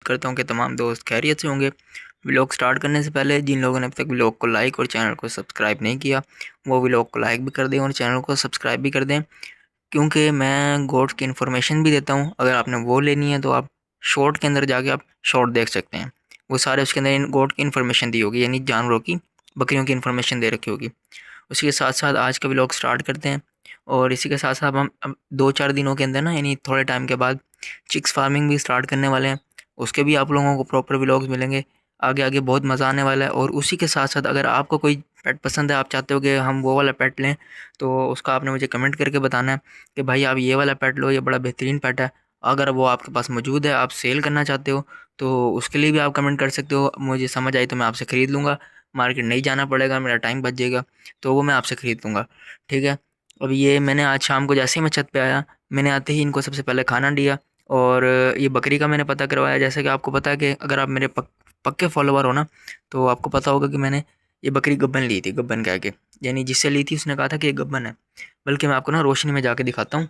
करता हूँ कि तमाम दोस्त खैरियत से होंगे। व्लॉग स्टार्ट करने से पहले जिन लोगों ने अब तक व्लॉग को लाइक और चैनल को सब्सक्राइब नहीं किया, वो व्लॉग को लाइक भी कर दें और चैनल को सब्सक्राइब भी कर दें, क्योंकि मैं गोट्स की इन्फॉर्मेशन भी देता हूँ। अगर आपने वो लेनी है तो आप शॉर्ट के अंदर जाके आप शॉर्ट देख सकते हैं। वो सारे उसके अंदर गोट की इन्फॉर्मेशन दी होगी, यानी जानवरों की, बकरियों की इन्फॉर्मेशन दे रखी होगी। उसी के साथ साथ आज का व्लॉग स्टार्ट करते हैं। और इसी के साथ साथ हम अब 2-4 दिनों के अंदर ना, यानी थोड़े टाइम के बाद चिक्स फार्मिंग भी स्टार्ट करने वाले हैं। उसके भी आप लोगों को प्रॉपर व्लॉग्स मिलेंगे। आगे आगे बहुत मज़ा आने वाला है। और उसी के साथ साथ अगर आपको कोई पेट पसंद है, आप चाहते हो कि हम वो वाला पेट लें, तो उसका आपने मुझे कमेंट करके बताना है कि भाई आप ये वाला पेट लो, ये बड़ा बेहतरीन पेट है। अगर वो आपके पास मौजूद है, आप सेल करना चाहते हो, तो उसके लिए भी आप कमेंट कर सकते हो। मुझे समझ आई तो मैं आपसे ख़रीद लूँगा। मार्केट नहीं जाना पड़ेगा, मेरा टाइम बच जाएगा, तो वो मैं आपसे ख़रीद लूँगा। ठीक है। अब ये मैंने आज शाम को जैसे ही मैं छत पे आया, मैंने आते ही इनको सबसे पहले खाना दिया। और ये बकरी का मैंने पता करवाया। जैसे कि आपको पता है कि अगर आप मेरे पक्के फॉलोवर हो ना, तो आपको पता होगा कि मैंने ये बकरी गब्बन ली थी। गब्बन कह के, यानी जिससे ली थी उसने कहा था कि ये गब्बन है। बल्कि मैं आपको ना रोशनी में जाके दिखाता हूँ।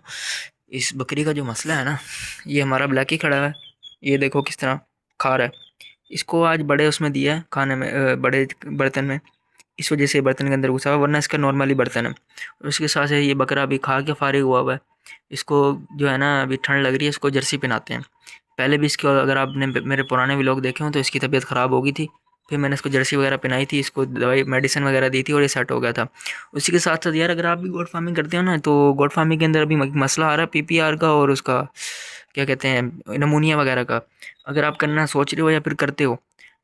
इस बकरी का जो मसला है ना, ये हमारा ब्लैक ही खड़ा है। ये देखो किस तरह खा रहा है। इसको आज बड़े उसमें दिया है खाने में, बड़े बर्तन में। इस वजह से बर्तन के अंदर घुसा हुआ, वरना इसका नॉर्मली बर्तन है। और उसके साथ से ये बकरा अभी खा के फारिग हुआ हुआ है। इसको जो है ना, अभी ठंड लग रही है, इसको जर्सी पहनाते हैं। पहले भी इसको, अगर आपने मेरे पुराने व्लॉग देखे हो, तो इसकी तबीयत ख़राब हो गई थी। फिर मैंने इसको जर्सी वगैरह पहनाई थी, इसको दवाई मेडिसिन वगैरह दी थी और ये सेट हो गया था। उसी के साथ साथ यार, अगर आप भी गोट फार्मिंग करते हो ना, तो गोट फार्मिंग के अंदर अभी मसला आ रहा है पीपीआर का, और उसका क्या कहते हैं, नमूनिया वगैरह का। अगर आप करना सोच रहे हो या फिर करते हो,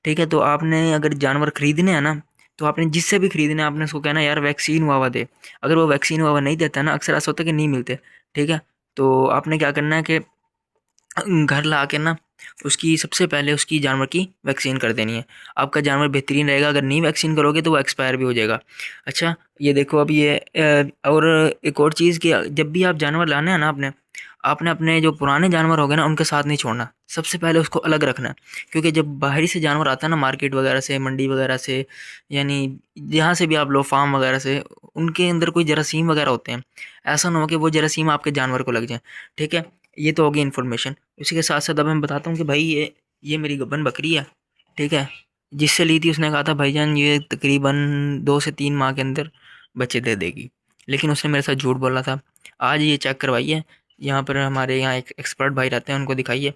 ठीक है, तो आपने अगर जानवर खरीदने हैं ना, तो आपने जिससे भी खरीदने हैं, आपने उसको कहना यार वैक्सीन हुआ हुआ दे। अगर वो वैक्सीन हुआ हुआ नहीं देता ना, अक्सर ऐसा होता है कि नहीं मिलते। ठीक है। तो आपने क्या करना है कि घर ला के ना, उसकी सबसे पहले उसकी जानवर की वैक्सीन कर देनी है। आपका जानवर बेहतरीन रहेगा। अगर नहीं वैक्सीन करोगे तो वो एक्सपायर भी हो जाएगा। अच्छा, ये देखो अब ये और एक और चीज़ कि जब भी आप जानवर लाने हैं ना, आपने अपने जो पुराने जानवर हो गए ना, उनके साथ नहीं छोड़ना। सबसे पहले उसको अलग रखना है। क्योंकि जब बाहरी से जानवर आता है ना, मार्केट वगैरह से, मंडी वगैरह से, यानी जहाँ से भी आप लो, फार्म वगैरह से, उनके अंदर कोई जरासीम वगैरह होते हैं। ऐसा ना हो कि वो जरासीम आपके जानवर को लग जाए। ठीक है। ये तो होगी इन्फॉर्मेशन। उसी के साथ साथ अब मैं बताता हूँ कि भाई ये मेरी गब्बन बकरी है। ठीक है। जिससे ली थी उसने कहा था भाईजान ये तकरीबन 2 से 3 माह के अंदर बच्चे दे देगी। लेकिन उसने मेरे साथ झूठ बोला था। आज ये चेक करवाइए, यहाँ पर हमारे यहाँ एक एक्सपर्ट भाई रहते हैं, उनको दिखाइए।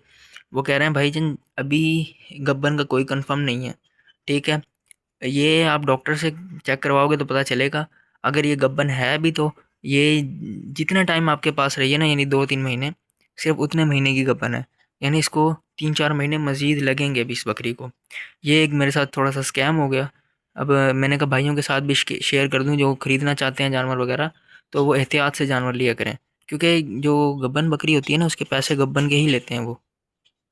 वो कह रहे हैं भाईजान अभी गब्बन का कोई कंफर्म नहीं है। ठीक है। ये आप डॉक्टर से चेक करवाओगे तो पता चलेगा। अगर ये गब्बन है भी, तो ये जितना टाइम आपके पास रही है ना, यानी 2-3 महीने, सिर्फ उतने महीने की गब्बन है। यानी इसको 3-4 महीने मज़ीद लगेंगे अभी इस बकरी को। ये एक मेरे साथ थोड़ा सा स्कैम हो गया। अब मैंने कहा भाइयों के साथ भी शेयर कर दूं, जो ख़रीदना चाहते हैं जानवर वगैरह, तो वो एहतियात से जानवर लिया करें। क्योंकि जो गब्बन बकरी होती है ना, उसके पैसे गब्बन के ही लेते हैं वो।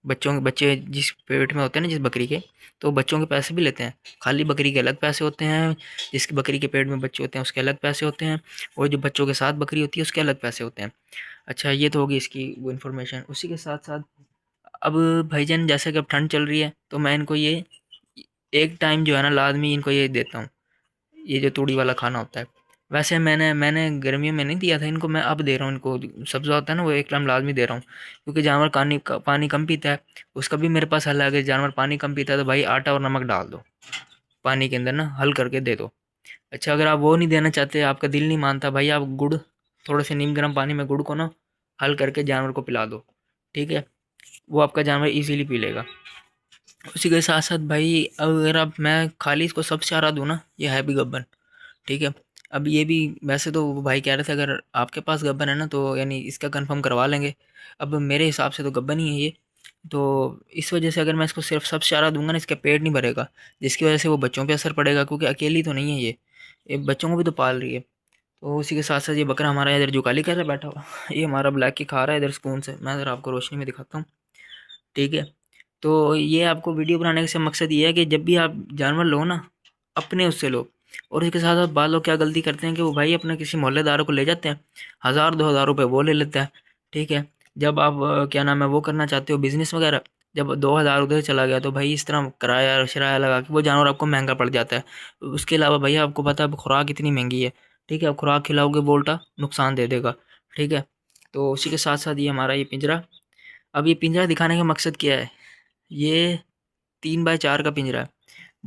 बच्चों के बच्चे जिस पेट में होते हैं ना, जिस बकरी के, तो बच्चों के पैसे भी लेते हैं। खाली बकरी के अलग पैसे होते हैं, जिसकी बकरी के पेट में बच्चे होते हैं उसके अलग पैसे होते हैं, और जो बच्चों के साथ बकरी होती है उसके अलग पैसे होते हैं। अच्छा, ये तो होगी इसकी वो इन्फॉर्मेशन। उसी के साथ साथ अब भाईजान, जैसे कि अब ठंड चल रही है, तो मैं इनको ये एक टाइम जो है ना, लाजमी इनको ये देता हूँ, ये जो तूड़ी वाला खाना होता है। वैसे मैंने मैंने गर्मियों में नहीं दिया था इनको, मैं अब दे रहा हूँ इनको। सब्ज़ा होता है ना, वो एक टाइम लाजमी दे रहा हूँ। क्योंकि जानवर पानी कम पीता है। उसका भी मेरे पास हल है। अगर जानवर पानी कम पीता है तो भाई आटा और नमक डाल दो पानी के अंदर ना, हल करके दे दो। अच्छा, अगर आप वो नहीं देना चाहते, आपका दिल नहीं मानता, भाई आप गुड़, थोड़े से नीम गर्म पानी में गुड़ को ना हल करके जानवर को पिला दो। ठीक है। वो आपका जानवर इजीली पी लेगा। उसी के साथ साथ भाई, अगर अब मैं खाली इसको सब चारा दूँ ना, ये है भी गब्बन। ठीक है। अब ये भी, वैसे तो वो भाई कह रहे थे अगर आपके पास गब्बन है ना, तो यानी इसका कंफर्म करवा लेंगे। अब मेरे हिसाब से तो गब्बन ही है ये। तो इस वजह से अगर मैं इसको सिर्फ सब चारा दूंगा ना, इसका पेट नहीं भरेगा, जिसकी वजह से वो बच्चों पे असर पड़ेगा। क्योंकि अकेली तो नहीं है ये बच्चों को भी तो पाल रही है। तो उसी के साथ साथ ये बकरा हमारा इधर जुकाली कर रहा है बैठा हुआ। ये हमारा ब्लैक की खा रहा है इधर सुकून से। मैं इधर आपको रोशनी में दिखाता हूँ। ठीक है। तो ये आपको वीडियो बनाने का सिर्फ मकसद ये है कि जब भी आप जानवर लो ना, अपने उससे लो। और इसके साथ साथ बाद लोग क्या गलती करते हैं कि वो भाई अपने किसी मोहल्लेदारों को ले जाते हैं, 1000-2000 रुपये वो ले लेता है। ठीक है। जब आप क्या नाम है, वो करना चाहते हो बिज़नेस वगैरह, जब 2000 उधर चला गया, तो भाई इस तरह किराया शराया लगा के वो जानवर आपको महंगा पड़ जाता है। उसके अलावा भैया आपको पता है अब खुराक इतनी महंगी है। ठीक है। अब खुराक खिलाओगे बोल्टा नुकसान दे देगा। ठीक है। तो उसी के साथ साथ ये हमारा ये पिंजरा, अब ये पिंजरा दिखाने का मकसद क्या है, ये 3x4 का पिंजरा है।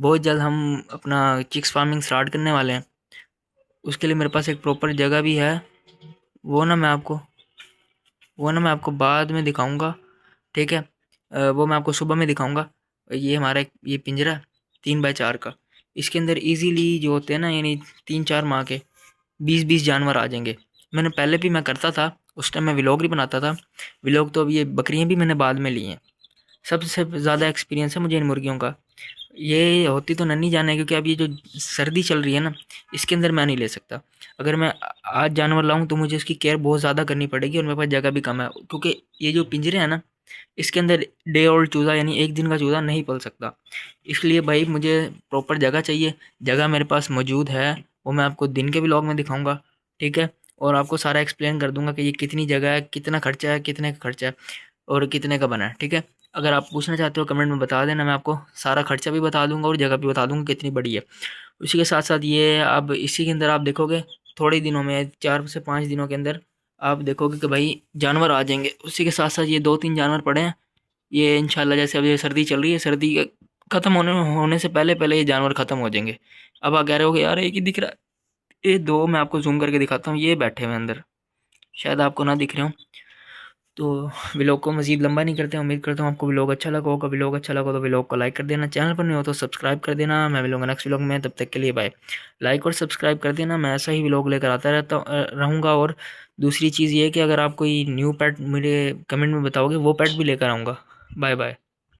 बहुत जल्द हम अपना चिक्स फार्मिंग स्टार्ट करने वाले हैं। उसके लिए मेरे पास एक प्रॉपर जगह भी है। वो ना मैं आपको बाद में दिखाऊंगा, ठीक है। वो मैं आपको सुबह में दिखाऊंगा। ये हमारा ये पिंजरा है 3x4 का। इसके अंदर इजीली जो होते हैं ना, यानी 3-4 माह के 20-20 जानवर आ जाएंगे। मैंने पहले भी मैं करता था, उस टाइम मैं व्लॉग भी बनाता था। व्लॉग तो अब ये बकरियां भी मैंने बाद में ली हैं। सबसे ज़्यादा एक्सपीरियंस है मुझे इन मुर्गियों का। ये होती तो नन्ही जान है, क्योंकि अब ये जो सर्दी चल रही है ना, इसके अंदर मैं नहीं ले सकता। अगर मैं आज जानवर लाऊं तो मुझे इसकी केयर बहुत ज़्यादा करनी पड़ेगी, और मेरे पास जगह भी कम है, क्योंकि ये जो पिंजरे हैं ना, इसके अंदर डे ओल्ड चूज़ा यानी एक दिन का चूज़ा नहीं पल सकता। इसलिए भाई मुझे प्रॉपर जगह चाहिए। जगह मेरे पास मौजूद है, वो मैं आपको दिन के व्लॉग में दिखाऊंगा, ठीक है। और आपको सारा एक्सप्लेन कर दूंगा कि ये कितनी जगह है, कितना खर्चा है, कितने का खर्चा है, और कितने का बना है, ठीक है। अगर आप पूछना चाहते हो कमेंट में बता देना, मैं आपको सारा खर्चा भी बता दूंगा और जगह भी बता दूंगा कितनी बड़ी है। उसी के साथ साथ ये अब इसी के अंदर आप देखोगे थोड़े दिनों में, 4 से 5 दिनों के अंदर आप देखोगे कि भाई जानवर आ जाएंगे। उसी के साथ साथ ये 2-3 जानवर पड़े हैं। ये इंशाल्लाह, जैसे अब ये सर्दी चल रही है, सर्दी ख़त्म होने से पहले पहले ये जानवर ख़त्म हो जाएंगे। अब आप कह रहे हो कि यार एक ही दिख रहा है, ये दो मैं आपको जूम करके दिखाता हूँ, ये बैठे हुए अंदर, शायद आपको ना दिख रहे हो। तो व्लॉग को मज़ीद लंबा नहीं करते हैं। उम्मीद करता हूँ आपको व्लॉग अच्छा लगा होगा। व्लॉग अच्छा लगा तो व्लॉग को लाइक कर देना, चैनल पर नहीं हो तो सब्सक्राइब कर देना। मैं मिलूंगा नेक्स्ट व्लॉग में, तब तक के लिए बाय। लाइक और सब्सक्राइब कर देना, मैं ऐसा ही व्लॉग लेकर आता रहूँगा। और दूसरी चीज़ ये है कि अगर आप कोई न्यू पेट मेरे कमेंट में बताओगे, वो पेट भी लेकर आऊँगा। Bye bye.